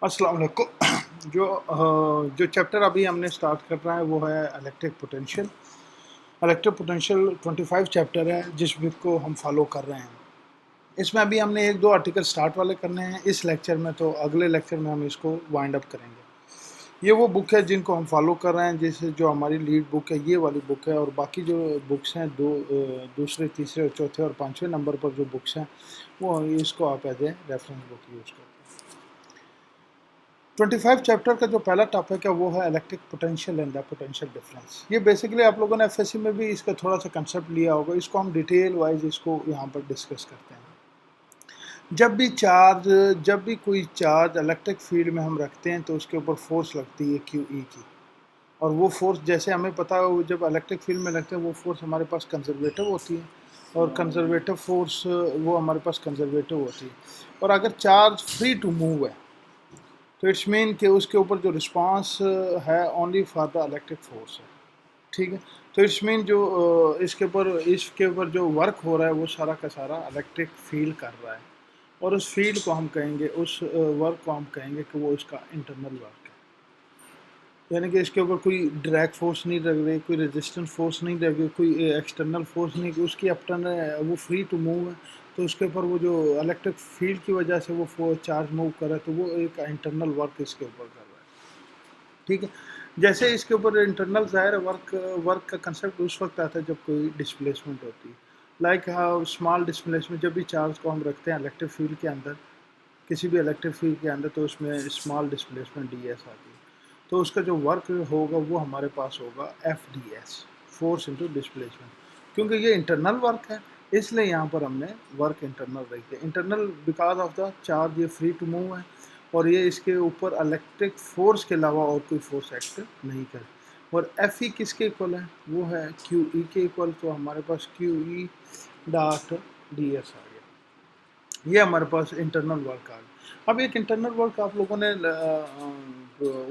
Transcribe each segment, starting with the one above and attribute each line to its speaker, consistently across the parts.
Speaker 1: अस्सलाम वालेकुम। जो चैप्टर अभी हमने स्टार्ट कर रहा है वो है electric potential. Electric potential 25 chapter है जिस बुक को हम फॉलो कर रहे हैं। इसमें अभी हमने एक दो आर्टिकल स्टार्ट वाले करने हैं इस लेक्चर में, तो अगले लेक्चर में हम इसको वाइंड अप करेंगे। ये वो बुक है जिनको हम फॉलो कर रहे हैं, जैसे जो हमारी लीड बुक है ये वाली बुक है, और बाकी जो बुक्स हैं दूसरे तीसरे और चौथे और पाँचवें नंबर पर जो बुक्स हैं वो इसको आप as a reference book use करते हैं। 25 चैप्टर का जो पहला टॉपिक है वो है electric potential and the potential difference. ये बेसिकली आप लोगों ने एफएससी में भी इसका थोड़ा सा कंसेप्ट लिया होगा। इसको हम डिटेल वाइज इसको यहाँ पर डिस्कस करते हैं। जब भी कोई चार्ज इलेक्ट्रिक फील्ड में हम रखते हैं तो उसके ऊपर फोर्स लगती है क्यू ई की, और वो फोर्स जैसे हमें पता है जब इलेक्ट्रिक फील्ड में लगते हैं वो फोर्स हमारे पास कंजर्वेटिव होती है, और कंजर्वेटिव फोर्स वो हमारे पास कंजर्वेटिव होती है। और अगर चार्ज फ्री टू मूव है तो इट्स मीन कि उसके ऊपर जो रिस्पांस है only for the electric force है। ठीक है, तो इट्स मीन जो इसके ऊपर जो वर्क हो रहा है वो सारा का सारा इलेक्ट्रिक फील्ड कर रहा है, और उस फील्ड को हम कहेंगे, उस वर्क को हम कहेंगे कि वो इसका इंटरनल वर्क है। यानी कि इसके ऊपर कोई डायरेक्ट फोर्स नहीं लग रही, कोई रेजिस्टेंस फोर्स नहीं लग रही, कोई एक्सटर्नल फोर्स नहीं, उसकी अपटन वो फ्री टू मूव है, तो उसके ऊपर वो जो इलेक्ट्रिक फील्ड की वजह से वो चार्ज मूव कर रहा है, तो वो एक इंटरनल वर्क इसके ऊपर कर रहा है। ठीक है, जैसे इसके ऊपर इंटरनल ज़ाहिर वर्क वर्क का कंसेप्ट उस वक्त आता है जब कोई डिस्प्लेसमेंट होती है, लाइक स्मॉल डिस्प्लेसमेंट। जब भी चार्ज को हम रखते हैं इलेक्ट्रिक फील्ड के अंदर, किसी भी इलेक्ट्रिक फील्ड के अंदर, तो उसमें स्मॉल डिस्प्लेसमेंट डी एस आती है, तो उसका जो वर्क होगा वो हमारे पास होगा F D S, force into displacement. क्योंकि ये इंटरनल वर्क है इसलिए यहाँ पर हमने वर्क इंटरनल रखी है। Internal because of the charge ये फ्री टू मूव है, और ये इसके ऊपर इलेक्ट्रिक फोर्स के अलावा और कोई फोर्स एक्ट नहीं करे। और एफ ई किसके इक्वल है, वो है क्यू ई के इक्वल, तो हमारे पास Q E dot D S आ गया। ये हमारे पास इंटरनल वर्क आ गया। अब एक इंटरनल वर्क आप लोगों ने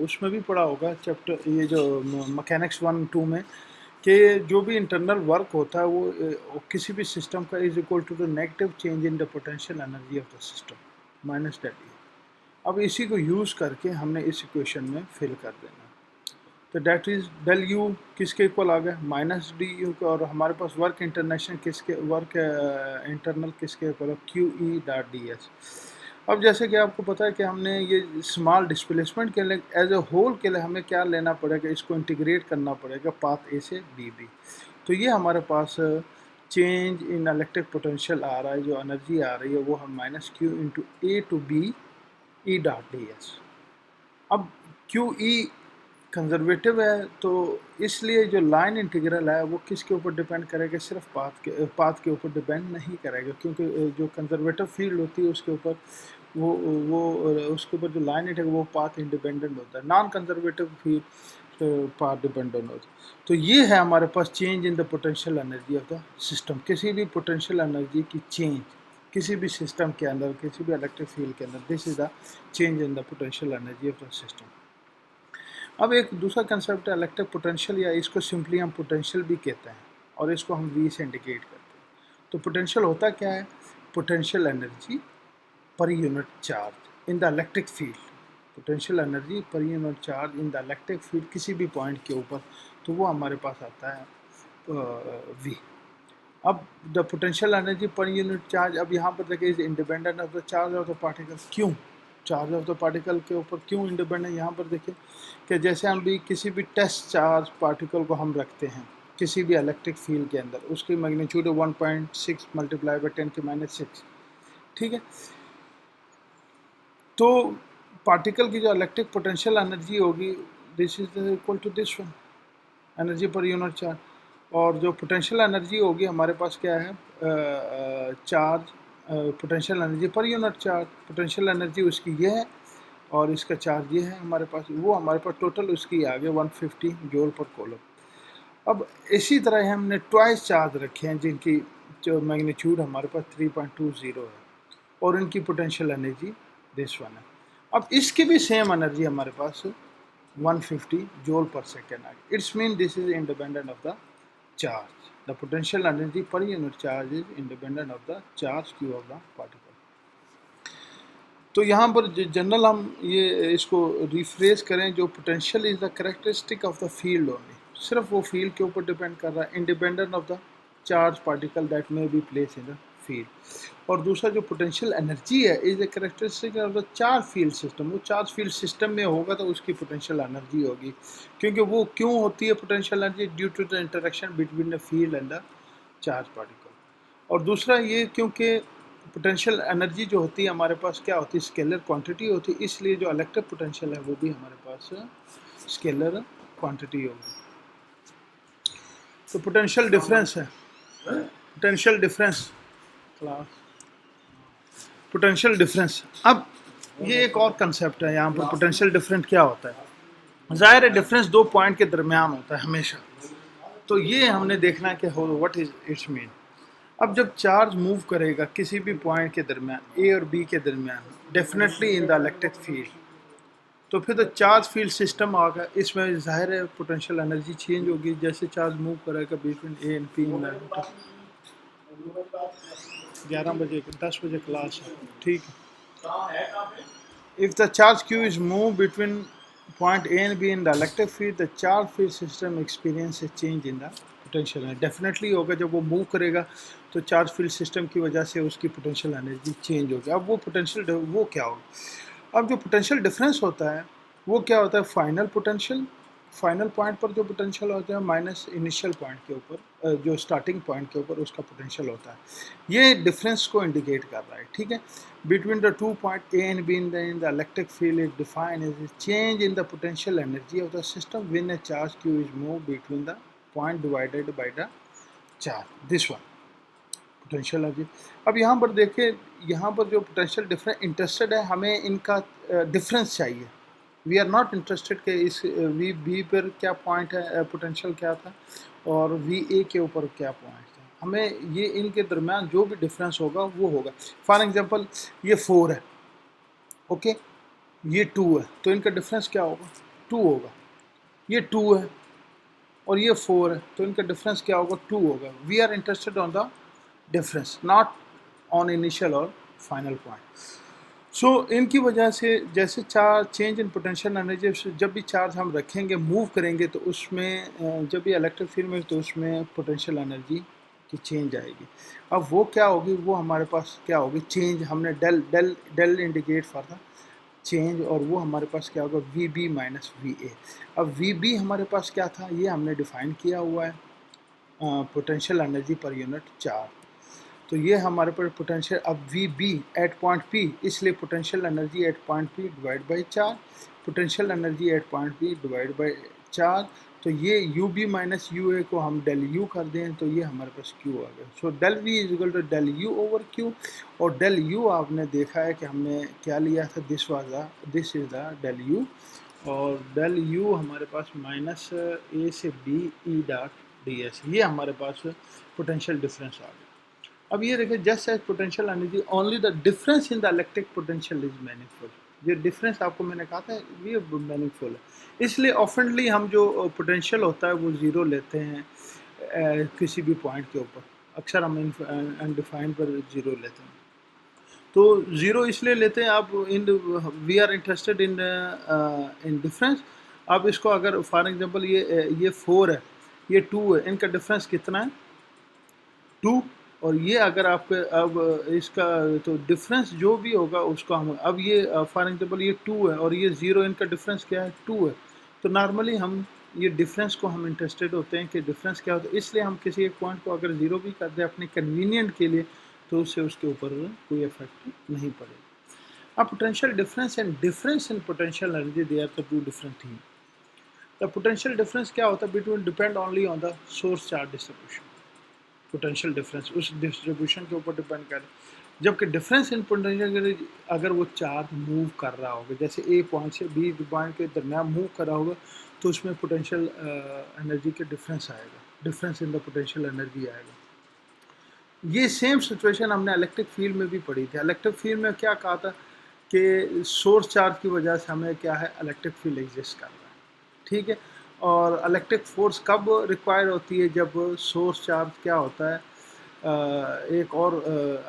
Speaker 1: उसमें भी पढ़ा होगा चैप्टर, ये जो मैकेनिक्स 1-2 में, कि जो भी इंटरनल वर्क होता है वो किसी भी सिस्टम का is equal to the negative change in the potential energy of the system minus del E. अब इसी को यूज़ करके हमने इस इक्वेशन में फिल कर देना। तो डेट इज डेल यू किसके इक्वल आ गया, माइनस डी यू, और हमारे पास वर्क इंटरनल किसके इक्वल है, Q E dot D S. अब जैसे कि आपको पता है कि हमने ये स्मॉल डिस्प्लेसमेंट के लिए एज ए होल के लिए हमें क्या लेना पड़ेगा, इसको इंटीग्रेट करना पड़ेगा पाथ ए से बी बी। तो ये हमारे पास चेंज इन इलेक्ट्रिक पोटेंशियल आ रहा है, जो एनर्जी आ रही है वो हम minus Q into A to B E dot D S. अब क्यू ई कंजर्वेटिव है, तो इसलिए जो लाइन इंटीग्रल है वो किसके ऊपर डिपेंड करेगा, सिर्फ पाथ के ऊपर डिपेंड नहीं करेगा, क्योंकि जो कंजर्वेटिव फील्ड होती है उसके ऊपर वो उसके ऊपर जो लाइन इंटीग्रल वो पाथ इंडिपेंडेंट होता है, non conservative field path dependent होता है। तो ये है हमारे पास change in the potential energy of the system. किसी भी पोटेंशियल एनर्जी की चेंज किसी भी सिस्टम के अंदर, किसी भी इलेक्ट्रिक फील्ड के अंदर, this is the change in the potential energy of the system. अब एक दूसरा कंसेप्ट है इलेक्ट्रिक पोटेंशियल, या इसको सिंपली हम पोटेंशियल भी कहते हैं, और इसको हम वी से इंडिकेट करते हैं। तो पोटेंशियल होता क्या है, potential energy per unit charge in the electric field. Potential energy per unit charge in the electric field किसी भी पॉइंट के ऊपर, तो वो हमारे पास आता है वी। अब the potential energy per unit charge, अब यहाँ पर देखिए is independent of the charge of the particle. क्यों चार्ज ऑफ द पार्टिकल के ऊपर क्यों इंडिपेंडेंट, यहाँ पर देखिए कि जैसे हम भी किसी भी टेस्ट चार्ज पार्टिकल को हम रखते हैं किसी भी इलेक्ट्रिक फील्ड के अंदर, उसकी मैग्नीट्यूड 1.6 मल्टीप्लाई बाई 10⁻⁶। ठीक है, तो पार्टिकल की जो इलेक्ट्रिक पोटेंशियल एनर्जी होगी this is equal to this one, energy per unit charge. और जो पोटेंशियल एनर्जी होगी हमारे पास क्या है, charge potential energy per unit charge, potential energy उसकी ये है और इसका चार्ज ये है हमारे पास, वो हमारे पास टोटल उसकी आ गई 150 जूल पर कूलम। अब इसी तरह हमने ट्वाइस चार्ज रखे हैं जिनकी जो मैग्नीट्यूड हमारे पास 3.20 है, और उनकी पोटेंशियल एनर्जी दिस वन है। अब इसकी भी सेम एनर्जी हमारे पास 150 जूल पर सेकेंड आ गई। It's mean this is independent of the charge. The potential energy per unit charge is independent of the charge q of the particle. तो यहाँ पर जनरल हम ये इसको रिफ्रेश करें, जो potential is the characteristic of the field only, सिर्फ वो फील्ड के ऊपर डिपेंड कर रहा है, independent of the charge particle that may be place in the field. और दूसरा जो पोटेंशियल एनर्जी है is the characteristic of the charge field system, वो चार्ज फील्ड सिस्टम में होगा तो उसकी पोटेंशियल एनर्जी होगी। क्योंकि वो क्यों होती है potential energy? Due to the interaction between the field and the charge particle. और दूसरा ये क्योंकि पोटेंशियल एनर्जी जो होती है हमारे पास क्या होती है? स्केलर क्वांटिटी होती है, इसलिए जो इलेक्ट्रिक पोटेंशियल है वो भी हमारे पास स्केलर क्वांटिटी होगी। तो पोटेंशियल डिफरेंस है, potential difference class, potential difference. अब ये एक और कंसेप्ट है यहाँ पर, पोटेंशियल डिफरेंस क्या होता है? जाहिर है डिफरेंस दो पॉइंट के दरमियान होता है हमेशा, तो ये हमने देखना है कि व्हाट इज इट्स मीन। अब जब चार्ज मूव करेगा किसी भी पॉइंट के दरमियान, ए और बी के दरमियान, definitely in the electric field, तो फिर तो चार्ज फील्ड सिस्टम आ गया, इसमें जाहिर है पोटेंशियल एनर्जी चेंज होगी जैसे चार्ज मूव करेगा बिटवीन ए एंड पी। 11 बजे 10 बजे क्लास है, ठीक है। If the charge q is moved between point A and B in the electric field, the charge field system experience a change in the potential है, definitely होगा। जब वो move करेगा तो चार्ज फील्ड सिस्टम की वजह से उसकी पोटेंशियल एनर्जी चेंज होगी। अब वो पोटेंशियल वो क्या होगा? अब जो पोटेंशियल डिफरेंस होता है वो क्या होता है? फाइनल पोटेंशियल, फाइनल पॉइंट पर जो पोटेंशियल होता है माइनस इनिशियल पॉइंट के ऊपर, जो स्टार्टिंग पॉइंट के ऊपर उसका पोटेंशियल होता है। ये डिफरेंस को इंडिकेट कर रहा है, ठीक है। Between the 2 point A and B in the electric field is defined as a change in the potential energy of the system when a charge q is moved between the point divided by the charge. This one potential energy. अब यहाँ पर देखिए, यहाँ पर जो potential difference interested है, हमें इनका डिफरेंस चाहिए। वी आर नॉट इंटरेस्टेड कि इस वी बी पर क्या पॉइंट है, पोटेंशियल क्या था, और वी ए के ऊपर क्या पॉइंट था। हमें ये इनके दरमियान जो भी डिफरेंस होगा वो होगा। फॉर एग्जांपल ये 4 है, ओके, ये 2 है, तो इनका डिफरेंस क्या होगा? 2 होगा। ये 2 है और ये 4 है, तो इनका डिफरेंस क्या होगा? 2 होगा। We are interested on the difference, not on initial और फाइनल पॉइंट। सो इनकी वजह से जैसे charge change in potential energy, जब भी चार्ज हम रखेंगे मूव करेंगे तो उसमें जब भी इलेक्ट्रिक फील्ड में, तो उसमें पोटेंशियल एनर्जी की चेंज आएगी। अब वो क्या होगी? वो हमारे पास क्या होगी? चेंज। हमने del del del indicate for the change, और वो हमारे पास क्या होगा? V B minus V A. अब वी बी हमारे पास क्या था? ये हमने डिफाइन किया हुआ है, potential energy per unit charge. तो ये हमारे पास पोटेंशियल, अब V B at point P, इसलिए potential energy at point P divide by charge, potential energy at point P divide by charge. तो ये U B minus U A को हम डेल यू कर दें तो ये हमारे पास क्यू आ गया। So del V is equal to del U over Q, और डेल यू आपने देखा है कि हमने क्या लिया था? This is the del U, और डेल यू हमारे पास माइनस ए से B E dot D S, ये हमारे पास पोटेंशियल डिफरेंस आ गया। अब ये देखिए, just as potential energy only the difference in the electric potential is meaningful. ये डिफरेंस आपको मैंने कहा था ये मैनिफुल है, इसलिए ऑफनली हम जो पोटेंशियल होता है वो ज़ीरो लेते हैं किसी भी पॉइंट के ऊपर। अक्सर हम अनडिफाइन पर ज़ीरो लेते हैं। तो ज़ीरो इसलिए लेते हैं, आप इन we are interested in in difference. आप इसको अगर फॉर एग्जांपल ये 4 है, ये 2 है, इनका डिफरेंस कितना है? 2। और ये अगर आपके अब इसका तो डिफरेंस जो भी होगा उसको हम, अब ये फॉर एग्जांपल ये 2 है और ये 0, इनका डिफरेंस क्या है? 2 है। तो नॉर्मली हम ये डिफरेंस को हम इंटरेस्टेड होते हैं कि डिफरेंस क्या होता है, इसलिए हम किसी एक पॉइंट को अगर 0 भी कर दें अपने कन्वीनियंट के लिए तो उससे उसके ऊपर कोई इफेक्ट नहीं पड़ेगा। अब potential difference and difference in potential energy, they are the two different thing. The potential difference क्या होता है? Between depend only on the source charge distribution. Potential difference उस डिस्ट्रीब्यूशन के ऊपर डिपेंड कर, जबकि डिफरेंस इन पोटेंशियल अगर वो चार्ज मूव कर रहा होगा, जैसे ए पॉइंट से बी पॉइंट के दरमियान मूव कर रहा होगा, तो उसमें पोटेंशियल एनर्जी के डिफरेंस आएगा, difference in the potential energy आएगा। ये सेम सिचुएशन हमने इलेक्ट्रिक फील्ड में भी पढ़ी थी। इलेक्ट्रिक फील्ड में क्या कहा था कि सोर्स चार्ज की वजह से हमें क्या है? इलेक्ट्रिक फील्ड एग्जिस्ट कर रहा है, ठीक है। और इलेक्ट्रिक फोर्स कब रिक्वायर होती है? जब सोर्स चार्ज क्या होता है? एक और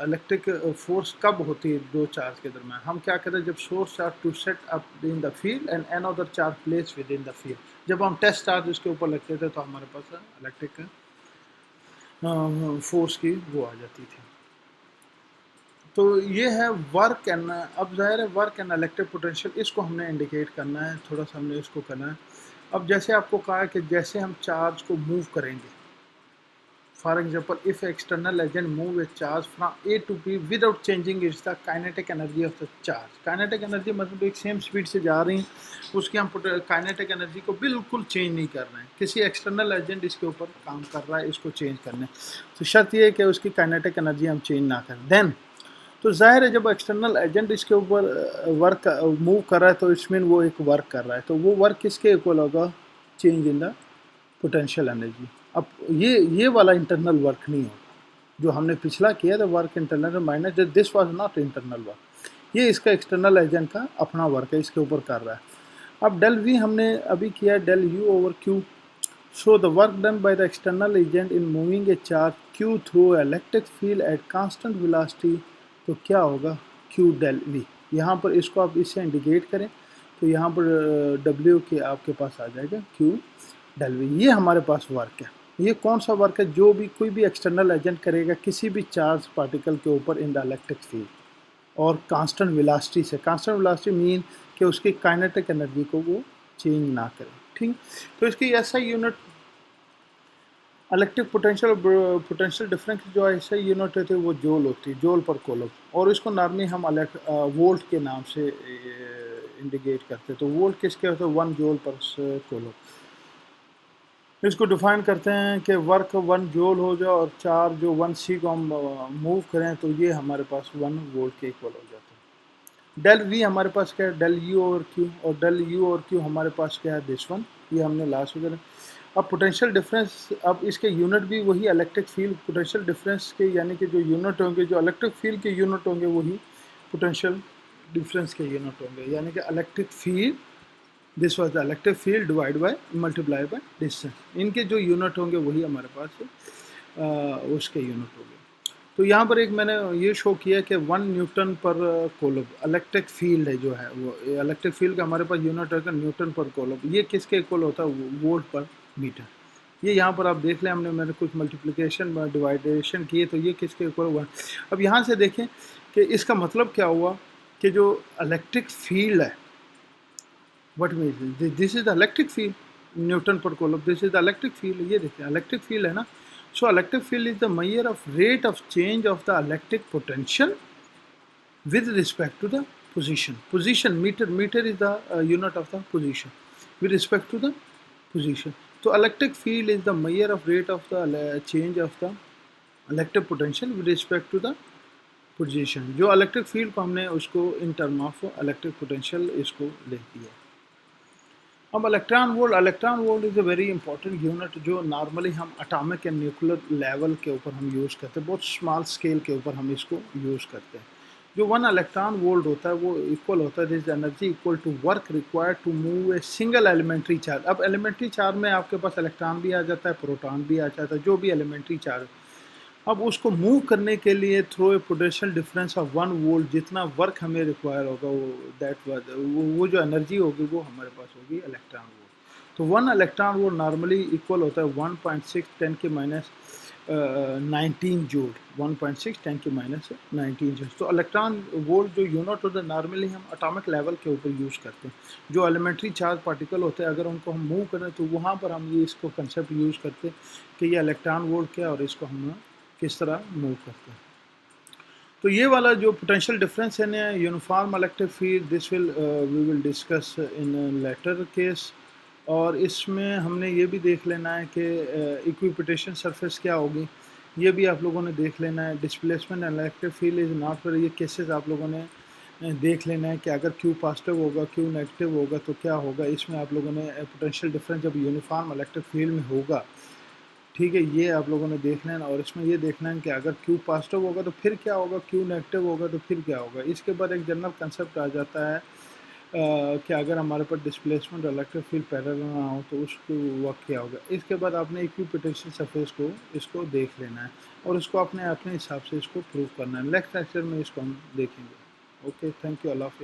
Speaker 1: इलेक्ट्रिक फोर्स कब होती है दो चार्ज के दरमियान, हम क्या करते हैं जब source charge to set up in the field and another charge place within the field, जब हम टेस्ट चार्ज उसके ऊपर लगते थे तो हमारे पास इलेक्ट्रिक फोर्स की वो आ जाती थी। तो ये है वर्क एंड, अब ज़ाहिर है वर्क एंड इलेक्ट्रिक पोटेंशियल, इसको हमने इंडिकेट करना है, थोड़ा सा हमने इसको करना है। अब जैसे आपको कहा है कि जैसे हम चार्ज को मूव करेंगे, for example if external agent move a charge from A to B without changing its the kinetic energy of the charge. Kinetic energy मतलब एक सेम स्पीड से जा रही हैं, उसकी हम काइनेटिक एनर्जी को बिल्कुल चेंज नहीं कर रहे हैं, किसी एक्सटर्नल एजेंट इसके ऊपर काम कर रहा है इसको चेंज करने, तो शर्त ये है कि उसकी काइनेटिक एनर्जी हम चेंज ना करें। देन तो जाहिर है जब एक्सटर्नल एजेंट इसके ऊपर वर्क मूव कर रहा है तो इट्स मीन वो एक वर्क कर रहा है, तो वो वर्क किसके इक्वल होगा, change in the potential energy. अब ये वाला इंटरनल वर्क नहीं होगा जो हमने पिछला किया था, work internal minus this was not internal work, ये इसका एक्सटर्नल एजेंट का अपना वर्क है, इसके ऊपर कर रहा है। अब डेल वी हमने अभी किया del U over Q, so the work done by the external agent in moving a charge Q through electric field at constant velocity, तो क्या होगा क्यू डेल वी। यहाँ पर इसको आप इससे इंडिकेट करें तो यहाँ पर डब्ल्यू के आपके पास आ जाएगा क्यू डेल वी, ये हमारे पास वर्क है। ये कौन सा वर्क है, जो भी कोई भी एक्सटर्नल एजेंट करेगा किसी भी चार्ज पार्टिकल के ऊपर इन द इलेक्ट्रिक फील्ड और कांस्टेंट वेलोसिटी से, कांस्टेंट वेलोसिटी मीन कि उसकी काइनेटिक एनर्जी को वो चेंज ना करे, ठीक। तो इसकी ऐसा यूनिट इलेक्ट्रिक पोटेंशियल डिफरेंस जो ऐसा यूनिट होती है वो जूल होती है, जूल पर कोलम, और इसको नॉर्मली हम वोल्ट के नाम से इंडिकेट करते हैं। तो वोल्ट किसके होते हैं, 1 जूल पर कोलम। इसको डिफाइन करते हैं कि वर्क 1 जूल हो जाए और चार्ज जो 1 सी को हम मूव करें तो ये हमारे पास 1 वोल्ट के इक्वल हो जाता है। डेल वी हमारे पास क्या है, डेल यू और क्यू, और डेल यू और क्यू हमारे पास क्या है, दिस वन, ये हमने लास्ट वगैरह। अब पोटेंशियल डिफरेंस, अब इसके यूनिट भी वही इलेक्ट्रिक फील्ड पोटेंशियल डिफरेंस के, यानी कि जो यूनिट होंगे, जो इलेक्ट्रिक फील्ड के यूनिट होंगे वही पोटेंशियल डिफरेंस के यूनिट होंगे, यानी कि electric field, this was the electric field divide by multiply by distance, इनके जो यूनिट होंगे वही हमारे पास उसके यूनिट होंगे। तो यहाँ पर एक मैंने ये शो किया कि 1 Newton per kolam electric field है जो है, वो इलेक्ट्रिक फील्ड का हमारे पास यूनिट है न्यूटन पर कोलम, ये किसके इक्वल होता है, वोल्ट पर मीटर। ये यहाँ पर आप देख लें, मैंने कुछ मल्टीप्लिकेशन डिवाइडेशन किए तो ये किसके इक्वल हुआ। अब यहाँ से देखें कि इसका मतलब क्या हुआ कि जो इलेक्ट्रिक फील्ड है, what means this is the electric field, Newton per coulomb, this is the electric field, ये देखिए इलेक्ट्रिक फील्ड है ना। So electric field is the measure of rate of change of the electric potential with respect to the position. Position, meter is the unit of the position with respect to the position. So electric field is the measure of rate of the change of the electric potential with respect to the position. जो electric field को हमने उसको in term of electric potential इसको ले दिया। अब electron volt is a very important unit जो normally हम एटॉमिक एंड न्यूक्लियर लेवल के ऊपर हम यूज़ करते हैं, बहुत स्मॉल स्केल के ऊपर हम इसको यूज़ करते हैं। जो 1 इलेक्ट्रॉन वोल्ट होता है वो इक्वल होता है this energy equal to work required to move a single elementary charge. अब एलिमेंट्री चार्ज में आपके पास इलेक्ट्रॉन भी आ जाता है, प्रोटॉन भी आ जाता है, जो भी एलिमेंट्री चार्ज, अब उसको मूव करने के लिए through a potential difference of 1 volt जितना वर्क हमें रिक्वायर होगा वो जो एनर्जी होगी वो हमारे पास होगी इलेक्ट्रॉन वोल्ट। तो 1 इलेक्ट्रॉन वोल्ट नॉर्मली इक्वल होता है 1.6 10 के माइनस 19 जूल, 1.6 10 के माइनस 19 जूल। तो इलेक्ट्रॉन वोल्ट जो यूनिट होता है नॉर्मली हम एटॉमिक लेवल के ऊपर यूज़ करते हैं। जो एलिमेंट्री चार्ज पार्टिकल होते हैं अगर उनको हम मूव करें तो वहाँ पर हम ये इसको कंसेप्ट यूज़ करते हैं कि ये इलेक्ट्रॉन वोल्ट क्या और इसको हम किस तरह मूव करते हैं। तो ये वाला जो पोटेंशियल डिफरेंस है ना, uniform electric field, this we will discuss in later case, और इसमें हमने ये भी देख लेना है कि इक्विपोटेंशियल सरफेस क्या होगी, ये भी आप लोगों ने देख लेना है। Displacement electric field is not पर, ये केसेस आप लोगों ने देख लेना है कि अगर क्यू पॉजिटिव होगा क्यू नेगेटिव होगा तो क्या होगा। इसमें आप लोगों ने पोटेंशियल डिफरेंस जब यूनिफॉर्म इलेक्ट्रिक फील्ड में होगा, ठीक है, ये आप लोगों ने देखना है। और इसमें ये देखना है कि अगर क्यू पॉजिटिव होगा तो फिर क्या होगा, क्यू नेगेटिव होगा तो फिर क्या होगा। इसके बाद एक जनरल कंसेप्ट आ जाता है कि अगर हमारे पास डिस्प्लेसमेंट इलेक्ट्रिक फील्ड पैरेलल ना हो तो उसको वक्त क्या होगा। इसके बाद आपने इक्विपोटेंशियल सरफेस को इसको देख लेना है। और इसको अपने अपने हिसाब से इसको प्रूव करना है। नेक्स्ट लेक्चर में इसको हम देखेंगे। ओके, थैंक यू, अल्लाह हाफिज़।